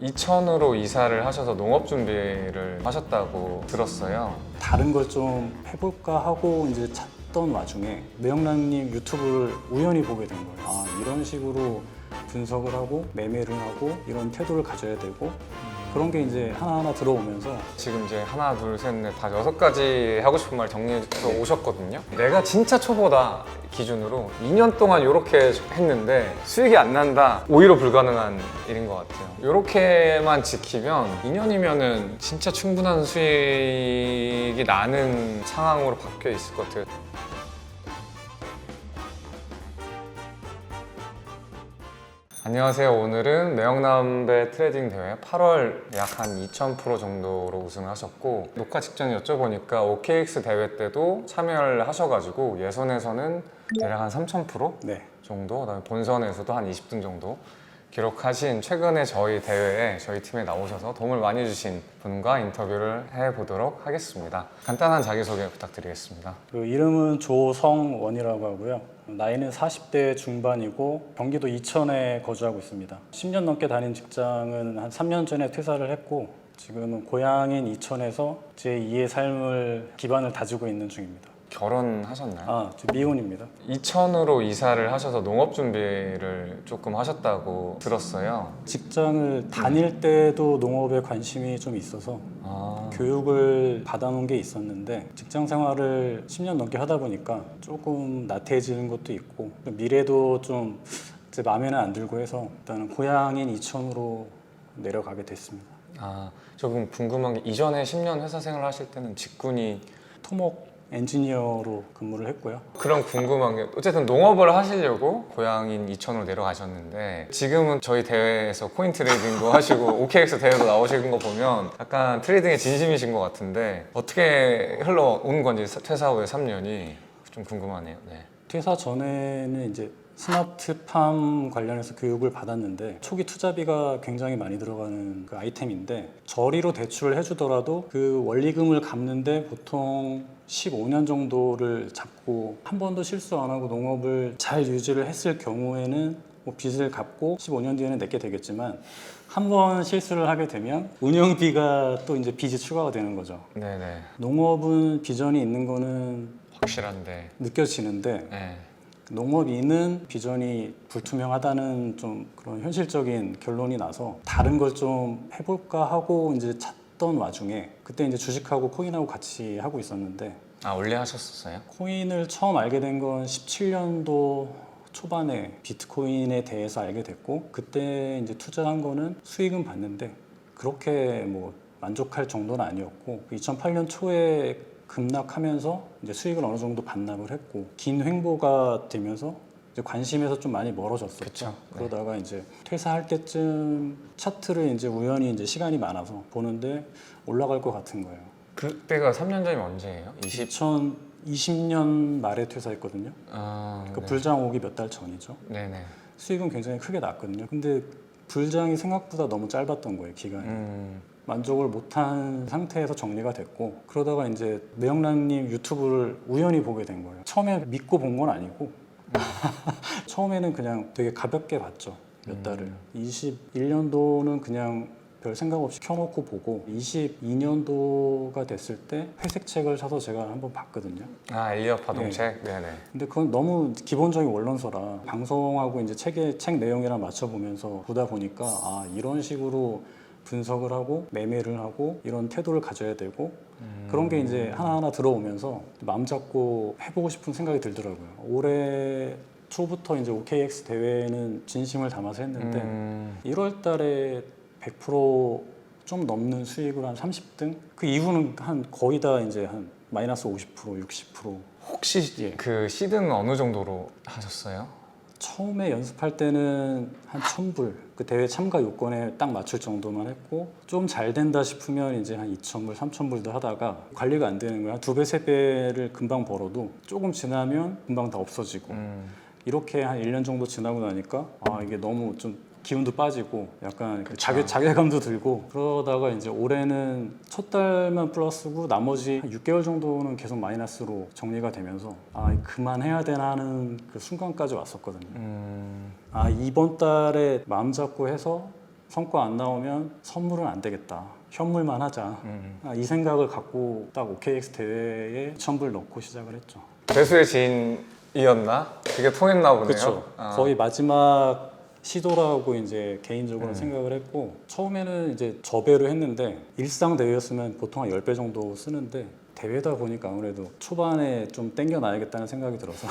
이천으로 이사를 하셔서 농업 준비를 하셨다고 들었어요. 다른 걸 좀 해볼까 하고 이제 찾던 와중에 매영란님 유튜브를 우연히 보게 된 거예요. 아, 이런 식으로 분석을 하고 매매를 하고 이런 태도를 가져야 되고 그런 게 이제 하나하나 들어오면서 지금 이제 하나, 둘, 셋, 넷, 다 6가지 하고 싶은 말 정리해서 오셨거든요. 내가 진짜 초보다 기준으로 2년 동안 이렇게 했는데 수익이 안 난다. 오히려 불가능한 일인 것 같아요. 이렇게만 지키면 2년이면은 진짜 충분한 수익이 나는 상황으로 바뀌어 있을 것 같아요. 안녕하세요. 오늘은 매영남배 트레이딩 대회 8월 약 한 2000% 정도로 우승을 하셨고, 녹화 직전에 여쭤보니까 OKX 대회 때도 참여를 하셔가지고 예선에서는 대략 한 3000% 네. 정도, 그다음에 본선에서도 한 20등 정도 기록하신 최근에 저희 대회에 저희 팀에 나오셔서 도움을 많이 주신 분과 인터뷰를 해보도록 하겠습니다. 간단한 자기소개 부탁드리겠습니다. 그 이름은 조성원이라고 하고요. 나이는 40대 중반이고 경기도 이천에 거주하고 있습니다. 10년 넘게 다닌 직장은 한 3년 전에 퇴사를 했고 지금은 고향인 이천에서 제2의 삶을 기반을 다지고 있는 중입니다. 결혼하셨나요? 저 미혼입니다. 이천으로 이사를 하셔서 농업 준비를 조금 하셨다고 들었어요. 직장을 다닐 때도 농업에 관심이 좀 있어서 교육을 받아놓은 게 있었는데 직장 생활을 10년 넘게 하다 보니까 조금 나태해지는 것도 있고 미래도 좀 제 마음에는 안 들고 해서 일단은 고향인 이천으로 내려가게 됐습니다. 조금 궁금한 게 이전에 10년 회사 생활을 하실 때는 직군이 토목 엔지니어로 근무를 했고요. 그럼 궁금한 게 어쨌든 농업을 하시려고 고향인 이천으로 내려가셨는데 지금은 저희 대회에서 코인 트레이딩도 하시고 OKX 대회도 나오시는 거 보면 약간 트레이딩에 진심이신 것 같은데 어떻게 흘러온 건지 퇴사 후에 3년이 좀 궁금하네요. 네. 퇴사 전에는 이제 스마트팜 관련해서 교육을 받았는데 초기 투자비가 굉장히 많이 들어가는 그 아이템인데 저리로 대출을 해주더라도 그 원리금을 갚는데 보통 15년 정도를 잡고 한 번도 실수 안 하고 농업을 잘 유지를 했을 경우에는 뭐 빚을 갚고 15년 뒤에는 내게 되겠지만 한 번 실수를 하게 되면 운영비가 또 이제 빚이 추가가 되는 거죠. 네네. 농업은 비전이 있는 거는 확실한데. 느껴지는데 네. 농업인은 비전이 불투명하다는 좀 그런 현실적인 결론이 나서 다른 걸 좀 해볼까 하고 이제 찾던 와중에 그때 이제 주식하고 코인하고 같이 하고 있었는데 원래 하셨었어요? 코인을 처음 알게 된 건 17년도 초반에 비트코인에 대해서 알게 됐고 그때 이제 투자한 거는 수익은 봤는데 그렇게 뭐 만족할 정도는 아니었고 2008년 초에 급락하면서 이제 수익을 어느 정도 반납을 했고 긴 횡보가 되면서 이제 관심에서 좀 많이 멀어졌었죠. 그쵸. 그러다가 이제 퇴사할 때쯤 차트를 이제 우연히 이제 시간이 많아서 보는데 올라갈 것 같은 거예요. 그때가 3년 전이면 언제예요? 2020년 말에 퇴사했거든요. 그 네. 불장 오기 몇 달 전이죠. 네네. 수익은 굉장히 크게 났거든요. 근데 불장이 생각보다 너무 짧았던 거예요, 기간이. 만족을 못한 상태에서 정리가 됐고 그러다가 이제 매영란님 유튜브를 우연히 보게 된 거예요. 처음에 믿고 본 건 아니고 처음에는 그냥 되게 가볍게 봤죠. 몇 달을. 21년도는 그냥 별 생각 없이 켜놓고 보고 22년도가 됐을 때 회색 책을 사서 제가 한번 봤거든요. 엘리엇 파동책? 네네. 근데 그건 너무 기본적인 원론서라 방송하고 이제 책 내용이랑 맞춰보면서 보다 보니까 이런 식으로 분석을 하고 매매를 하고 이런 태도를 가져야 되고 그런 게 이제 하나하나 들어오면서 마음 잡고 해보고 싶은 생각이 들더라고요. 올해 초부터 이제 OKX 대회는 진심을 담아서 했는데 1월 달에 100%좀 넘는 수익을 한 30등? 그 이후는 한 거의 다 이제 한 마이너스 50%, 60%. 혹시 그 시드는 어느 정도로 하셨어요? 처음에 연습할 때는 한 1000불 그 대회 참가 요건에 딱 맞출 정도만 했고 좀 잘 된다 싶으면 이제 한 2000불, 3000불도 하다가 관리가 안 되는 거야. 2배, 3배를 금방 벌어도 조금 지나면 금방 다 없어지고 이렇게 한 1년 정도 지나고 나니까 이게 너무 좀 기운도 빠지고 약간 자괴감도 들고 그러다가 이제 올해는 첫 달만 플러스고 나머지 한 6개월 정도는 계속 마이너스로 정리가 되면서 그만해야 되나 하는 그 순간까지 왔었거든요. 이번 달에 마음 잡고 해서 성과 안 나오면 선물은 안 되겠다. 현물만 하자. 이 생각을 갖고 딱 OKX 대회에 2,000불 넣고 시작을 했죠. 배수의 지인이었나? 그게 통했나 보네요. 그렇죠. 거의 마지막 시도라고 이제 개인적으로 생각을 했고 처음에는 이제 저배로 했는데 일상 대회였으면 보통 한 10배 정도 쓰는데 대회다 보니까 아무래도 초반에 좀 땡겨놔야겠다는 생각이 들어서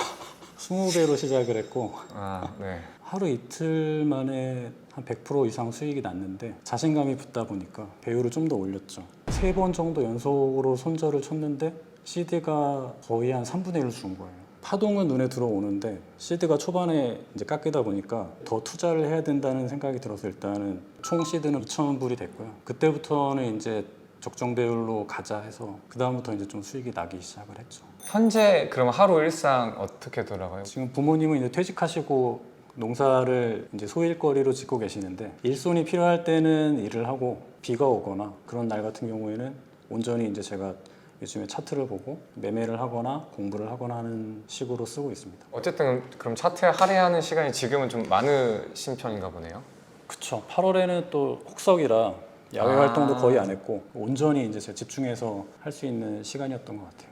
20배로 시작을 했고 네. 하루 이틀 만에 한 100% 이상 수익이 났는데 자신감이 붙다 보니까 배율을 좀 더 올렸죠. 3번 정도 연속으로 손절을 쳤는데 시드가 거의 한 3분의 1을 준 거예요. 파동은 눈에 들어오는데 시드가 초반에 이제 깎이다 보니까 더 투자를 해야 된다는 생각이 들어서 일단은 총 시드는 2,000불이 됐고요. 그때부터는 이제 적정 배율로 가자 해서 그 다음부터 이제 좀 수익이 나기 시작을 했죠. 현재 그럼 하루 일상 어떻게 돌아가요? 지금 부모님은 이제 퇴직하시고 농사를 이제 소일거리로 짓고 계시는데 일손이 필요할 때는 일을 하고 비가 오거나 그런 날 같은 경우에는 온전히 이제 제가 요즘에 차트를 보고 매매를 하거나 공부를 하거나 하는 식으로 쓰고 있습니다. 어쨌든 그럼 차트에 할애하는 시간이 지금은 좀 많으신 편인가 보네요. 그쵸. 8월에는 또 혹석이라 야외 활동도 거의 안 했고 온전히 이제 제가 집중해서 할 수 있는 시간이었던 것 같아요.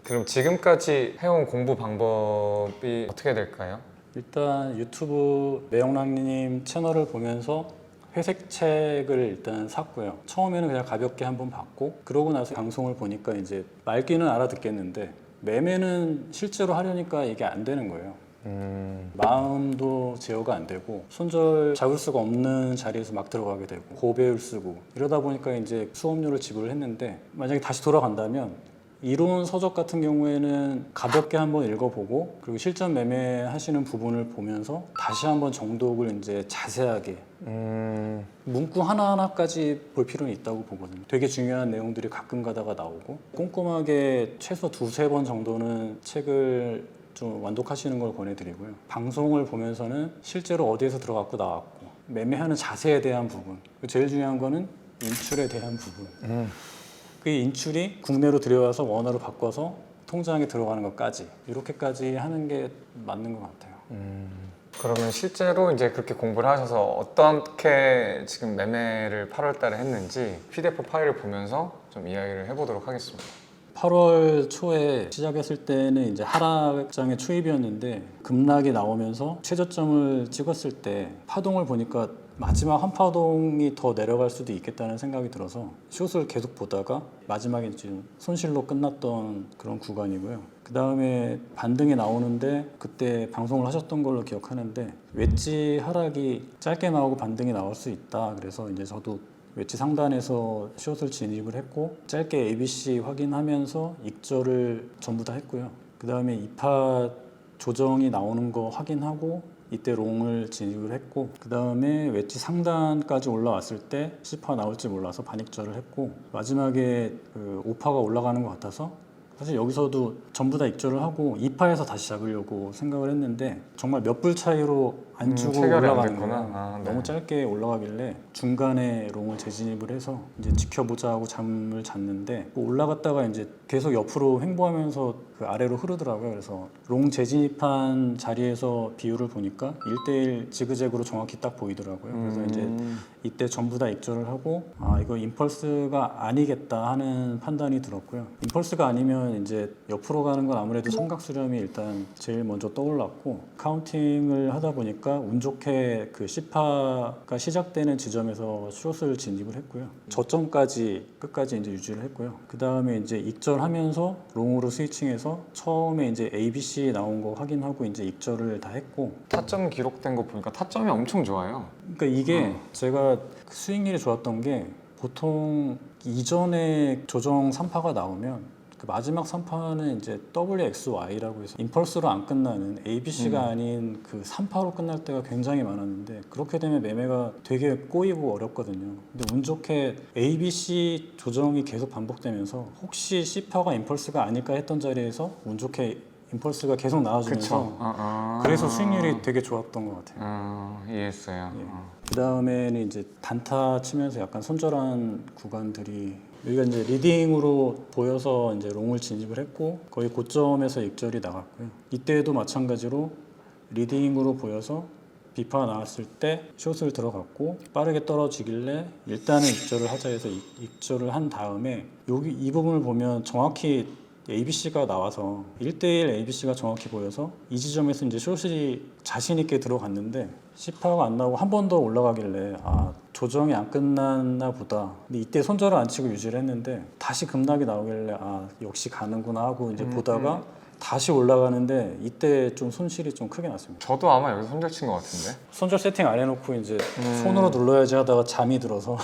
그럼 지금까지 해온 공부 방법이 어떻게 될까요? 일단 유튜브 매영랑님 채널을 보면서 회색책을 일단 샀고요. 처음에는 그냥 가볍게 한번 봤고 그러고 나서 방송을 보니까 이제 말귀는 알아듣겠는데 매매는 실제로 하려니까 이게 안 되는 거예요. 마음도 제어가 안 되고 손절 잡을 수가 없는 자리에서 막 들어가게 되고 고배율 쓰고 이러다 보니까 이제 수업료를 지불을 했는데 만약에 다시 돌아간다면 이론 서적 같은 경우에는 가볍게 한번 읽어보고 그리고 실전 매매하시는 부분을 보면서 다시 한번 정독을 이제 자세하게 문구 하나하나까지 볼 필요는 있다고 보거든요. 되게 중요한 내용들이 가끔 가다가 나오고 꼼꼼하게 최소 2-3번 정도는 책을 좀 완독하시는 걸 권해드리고요. 방송을 보면서는 실제로 어디에서 들어갔고 나왔고 매매하는 자세에 대한 부분 제일 중요한 거는 인출에 대한 부분 그 인출이 국내로 들여와서 원화로 바꿔서 통장에 들어가는 것까지 이렇게까지 하는 게 맞는 것 같아요. 그러면 실제로 이제 그렇게 공부를 하셔서 어떻게 지금 매매를 8월 달에 했는지 PDF 파일을 보면서 좀 이야기를 해보도록 하겠습니다. 8월 초에 시작했을 때는 이제 하락장의 초입이었는데 급락이 나오면서 최저점을 찍었을 때 파동을 보니까 마지막 한 파동이 더 내려갈 수도 있겠다는 생각이 들어서 숏을 계속 보다가 마지막에 지금 손실로 끝났던 그런 구간이고요. 그 다음에 반등이 나오는데 그때 방송을 하셨던 걸로 기억하는데 웨지 하락이 짧게 나오고 반등이 나올 수 있다. 그래서 이제 저도 웨지 상단에서 숏을 진입을 했고 짧게 ABC 확인하면서 익절을 전부 다 했고요. 그 다음에 2파 조정이 나오는 거 확인하고 이때 롱을 진입을 했고 그 다음에 웨지 상단까지 올라왔을 때 C파 나올지 몰라서 반익절을 했고 마지막에 그 5파가 올라가는 것 같아서 사실 여기서도 전부 다 익절을 하고 2파에서 다시 잡으려고 생각을 했는데 정말 몇 불 차이로 안 주고 체결이 안 올라가는 됐구나. 거예요. 네. 너무 짧게 올라가길래 중간에 롱을 재진입을 해서 이제 지켜보자 하고 잠을 잤는데 뭐 올라갔다가 이제 계속 옆으로 횡보하면서 그 아래로 흐르더라고요. 그래서 롱 재진입한 자리에서 비율을 보니까 1대1 지그재그로 정확히 딱 보이더라고요. 그래서 이제 이때 전부 다 익절을 하고 이거 임펄스가 아니겠다 하는 판단이 들었고요. 임펄스가 아니면 이제 옆으로 가는 건 아무래도 삼각 수렴이 일단 제일 먼저 떠올랐고 카운팅을 하다 보니까 운 좋게 그 C파가 시작되는 지점에서 숏을 진입을 했고요. 저점까지 끝까지 이제 유지를 했고요. 그 다음에 이제 익절하면서 롱으로 스위칭해서 처음에 이제 ABC 나온 거 확인하고 이제 익절을 다 했고 타점 기록된 거 보니까 타점이 엄청 좋아요. 그러니까 이게 제가 수익률이 좋았던 게 보통 이전에 조정 3파가 나오면 그 마지막 3파는 이제 WXY라고 해서 임펄스로 안 끝나는 ABC가 아닌 그 3파로 끝날 때가 굉장히 많았는데 그렇게 되면 매매가 되게 꼬이고 어렵거든요. 근데 운 좋게 ABC 조정이 계속 반복되면서 혹시 C파가 임펄스가 아닐까 했던 자리에서 운 좋게 임펄스가 계속 나와주면서 그래서 수익률이 되게 좋았던 것 같아요. 이해했어요. 그 다음에는 이제 단타 치면서 약간 손절한 구간들이 여기가 이제 리딩으로 보여서 이제 롱을 진입을 했고 거의 고점에서 익절이 나갔고요. 이때도 마찬가지로 리딩으로 보여서 비파가 나왔을 때 숏을 들어갔고 빠르게 떨어지길래 일단은 입절을 하자 해서 입절을 한 다음에 여기 이 부분을 보면 정확히 ABC가 나와서 1대1 ABC가 정확히 보여서 이 지점에서 이제 숏이 자신 있게 들어갔는데 C파가 안 나오고 한 번 더 올라가길래 조정이 안 끝났나 보다. 근데 이때 손절을 안 치고 유지를 했는데 다시 급락이 나오길래 역시 가는구나 하고 이제 보다가 다시 올라가는데 이때 좀 손실이 좀 크게 났습니다. 저도 아마 여기서 손절 친 것 같은데. 손절 세팅 안 해놓고 이제 손으로 눌러야지 하다가 잠이 들어서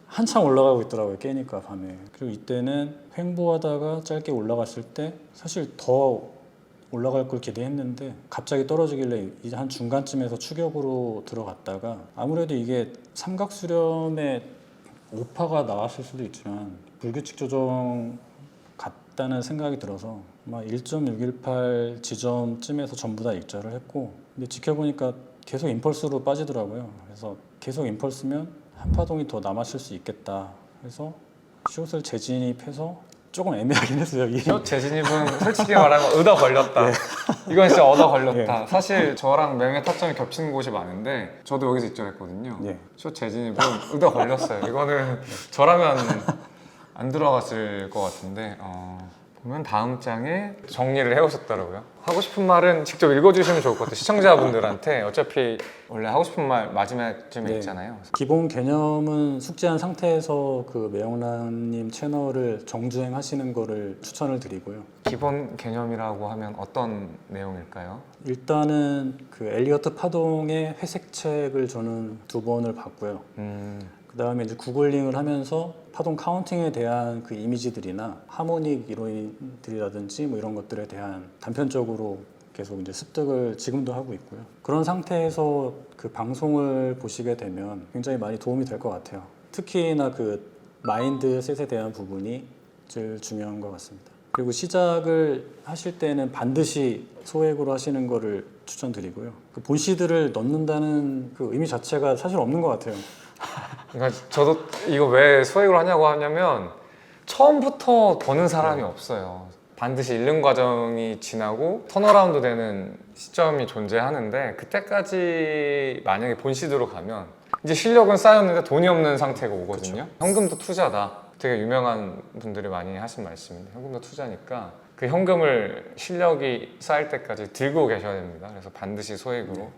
한참 올라가고 있더라고요. 깨니까 밤에. 그리고 이때는 횡보하다가 짧게 올라갔을 때 사실 더 올라갈 걸 기대했는데 갑자기 떨어지길래 이제 한 중간쯤에서 추격으로 들어갔다가 아무래도 이게 삼각수렴에 오파가 나왔을 수도 있지만 불규칙 조정 같다는 생각이 들어서 아마 1.618 지점쯤에서 전부 다 입절을 했고 근데 지켜보니까 계속 임펄스로 빠지더라고요. 그래서 계속 임펄스면 한 파동이 더 남았을 수 있겠다. 그래서 숏을 재진입해서 조금 애매하긴 했어요. 숏 재진입은 솔직히 말하면 얻어 걸렸다. 이건 진짜 얻어 걸렸다. 사실 저랑 매매 타점이 겹치는 곳이 많은데 저도 여기서 입절했거든요. 숏 재진입은 얻어 걸렸어요. 이거는 저라면 안 들어갔을 것 같은데 보면 다음 장에 정리를 해오셨더라고요. 하고 싶은 말은 직접 읽어주시면 좋을 것 같아요. 시청자분들한테 어차피 원래 하고 싶은 말 마지막쯤에 있잖아요. 기본 개념은 숙지한 상태에서 그 매영란님 채널을 정주행하시는 거를 추천을 드리고요. 기본 개념이라고 하면 어떤 내용일까요? 일단은 그 엘리어트 파동의 회색책을 저는 2번을 봤고요. 그 다음에 이제 구글링을 하면서 파동 카운팅에 대한 그 이미지들이나 하모닉 이론들이라든지 뭐 이런 것들에 대한 단편적으로 계속 이제 습득을 지금도 하고 있고요. 그런 상태에서 그 방송을 보시게 되면 굉장히 많이 도움이 될 것 같아요. 특히나 그 마인드셋에 대한 부분이 제일 중요한 것 같습니다. 그리고 시작을 하실 때는 반드시 소액으로 하시는 거를 추천드리고요. 그 본시드를 넣는다는 그 의미 자체가 사실 없는 것 같아요. 그러니까 저도 이거 왜 소액으로 하냐고 하냐면 처음부터 버는 사람이 없어요. 반드시 일련 과정이 지나고 턴어라운드 되는 시점이 존재하는데 그때까지 만약에 본시드로 가면 이제 실력은 쌓였는데 돈이 없는 상태가 오거든요. 현금도 투자다. 되게 유명한 분들이 많이 하신 말씀인데 현금도 투자니까 그 현금을 실력이 쌓일 때까지 들고 계셔야 됩니다. 그래서 반드시 소액으로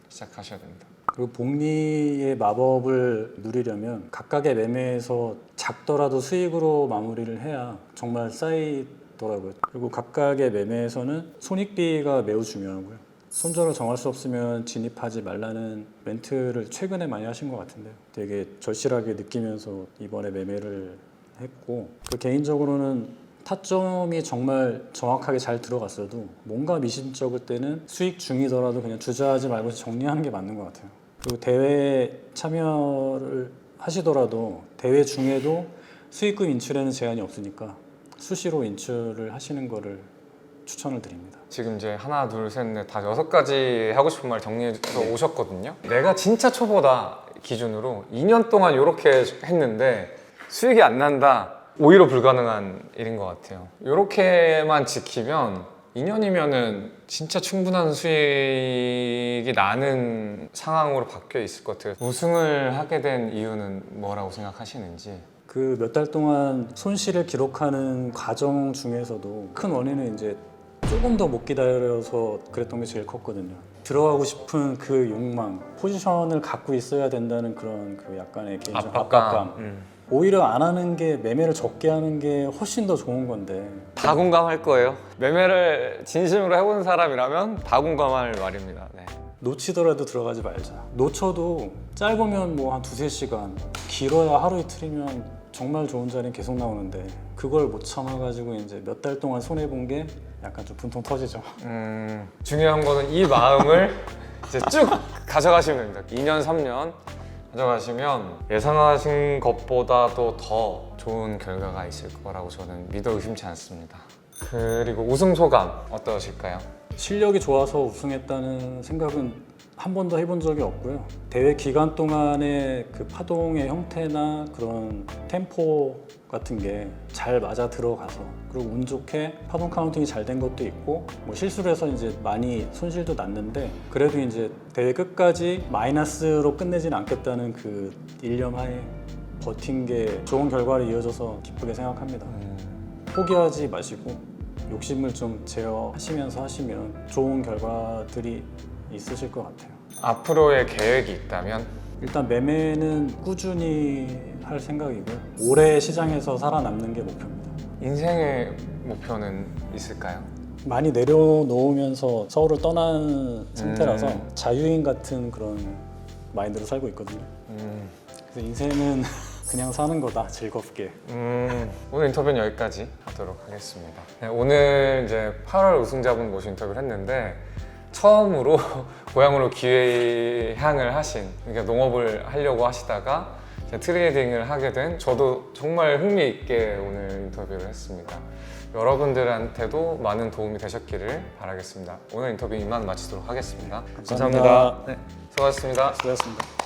시작하셔야 됩니다. 그리고 복리의 마법을 누리려면 각각의 매매에서 작더라도 수익으로 마무리를 해야 정말 쌓이더라고요. 그리고 각각의 매매에서는 손익비가 매우 중요하고요. 손절을 정할 수 없으면 진입하지 말라는 멘트를 최근에 많이 하신 것 같은데요. 되게 절실하게 느끼면서 이번에 매매를 했고 개인적으로는 타점이 정말 정확하게 잘 들어갔어도 뭔가 미심쩍을 때는 수익 중이더라도 그냥 투자하지 말고 정리하는 게 맞는 것 같아요. 그리고 대회 참여를 하시더라도 대회 중에도 수익금 인출에는 제한이 없으니까 수시로 인출을 하시는 거를 추천을 드립니다. 지금 이제 하나, 둘, 셋, 넷, 다 6가지 하고 싶은 말 정리해서 오셨거든요. 내가 진짜 초보다 기준으로 2년 동안 이렇게 했는데 수익이 안 난다. 오히려 불가능한 일인 것 같아요. 이렇게만 지키면 2년이면은 진짜 충분한 수익이 나는 상황으로 바뀌어 있을 것 같아요. 우승을 하게 된 이유는 뭐라고 생각하시는지? 그 몇 달 동안 손실을 기록하는 과정 중에서도 큰 원인은 이제 조금 더 못 기다려서 그랬던 게 제일 컸거든요. 들어가고 싶은 그 욕망, 포지션을 갖고 있어야 된다는 그런 그 약간의 개인적 압박감. 오히려 안 하는 게 매매를 적게 하는 게 훨씬 더 좋은 건데 다 공감할 거예요. 매매를 진심으로 해본 사람이라면 다 공감할 말입니다. 네. 놓치더라도 들어가지 말자. 놓쳐도 짧으면 뭐 한 2-3시간, 길어야 하루 이틀이면 정말 좋은 자리는 계속 나오는데 그걸 못 참아가지고 이제 몇 달 동안 손해본 게 약간 좀 분통 터지죠. 중요한 거는 이 마음을 이제 쭉 가져가시면 됩니다. 2년, 3년 가져가시면 예상하신 것보다도 더 좋은 결과가 있을 거라고 저는 믿어 의심치 않습니다. 그리고 우승 소감 어떠실까요? 실력이 좋아서 우승했다는 생각은 한 번도 해본 적이 없고요. 대회 기간 동안에 그 파동의 형태나 그런 템포 같은 게 잘 맞아 들어가서 그리고 운 좋게 파동 카운팅이 잘 된 것도 있고 뭐 실수를 해서 이제 많이 손실도 났는데 그래도 이제 대회 끝까지 마이너스로 끝내지는 않겠다는 그 일념하에 버틴 게 좋은 결과로 이어져서 기쁘게 생각합니다. 포기하지 마시고 욕심을 좀 제어하시면서 하시면 좋은 결과들이 있으실 것 같아요. 앞으로의 계획이 있다면? 일단 매매는 꾸준히 할 생각이고요. 올해 시장에서 살아남는 게 목표입니다. 인생의 목표는 있을까요? 많이 내려놓으면서 서울을 떠난 상태라서 자유인 같은 그런 마인드로 살고 있거든요. 그래서 인생은 그냥 사는 거다, 즐겁게. 오늘 인터뷰는 여기까지 하도록 하겠습니다. 네, 오늘 이제 8월 우승자분 모신 인터뷰를 했는데 처음으로 고향으로 기회향을 하신, 그러니까 농업을 하려고 하시다가 이제 트레이딩을 하게 된, 저도 정말 흥미있게 오늘 인터뷰를 했습니다. 여러분들한테도 많은 도움이 되셨기를 바라겠습니다. 오늘 인터뷰 이만 마치도록 하겠습니다. 감사합니다. 네, 수고하셨습니다. 수고하셨습니다.